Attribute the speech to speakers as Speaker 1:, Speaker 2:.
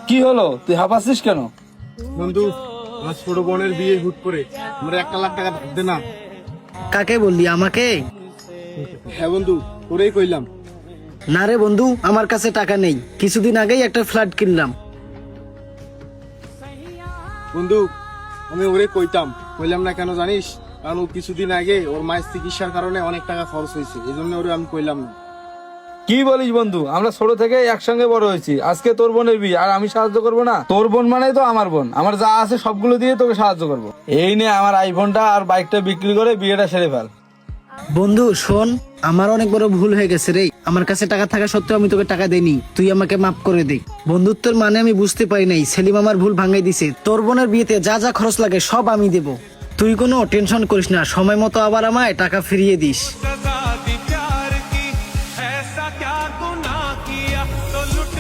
Speaker 1: কি হলো, তুই হাঁপাচ্ছিস কেন?
Speaker 2: বন্ধু, আমার ছোট বোনের বিয়ে হুট করে আমরা 1 লাখ টাকা দে না।
Speaker 3: কাকে বললি, আমাকে?
Speaker 2: হ্যাঁ বন্ধু, তোরেই কইলাম।
Speaker 3: না রে বন্ধু, আমার কাছে টাকা নেই। কিছুদিন আগেই একটা ফ্ল্যাট কিনলাম।
Speaker 2: বন্ধু, আমি ওরে কইলাম না কেন জানিস? কারণ ও কিছুদিন আগে ওর মায়ের চিকিৎসার কারণে অনেক টাকা খরচ হয়েছে, এই জন্য ওরে আমি কইলাম না।
Speaker 1: কি বলিস বন্ধু, আমরা ছোট থেকে একসঙ্গে বড় হয়েছি। আজকে তোর বোনের বিয়ে আর আমি সাহায্য করব না? তোর বোন মানেই তো আমার বোন। আমার যা আছে সবগুলো দিয়ে তোকে সাহায্য করব। এই নে আমার আইফোনটা আর বাইকটা বিক্রি করে বিয়েটা সেরে ফেল।
Speaker 3: বন্ধু শোন, আমার অনেক বড় ভুল হয়ে গেছে রে। আমার কাছে টাকা থাকা সত্ত্বেও আমি তোকে টাকা দেইনি। তুই আমাকে মাফ করে দে। বন্ধুত্বের মানে আমি বুঝতে পারি নাই। সেলিম আমার ভুল ভাঙাই দিছে। তোর বোনের বিয়েতে যা যা খরচ লাগে সব আমি দেব। তুই কোনো টেনশন করিস না, সময় মতো আবার আমায় টাকা ফিরিয়ে দিস।
Speaker 4: सजा दी प्यार की, ऐसा क्या गुनाह किया तो लुट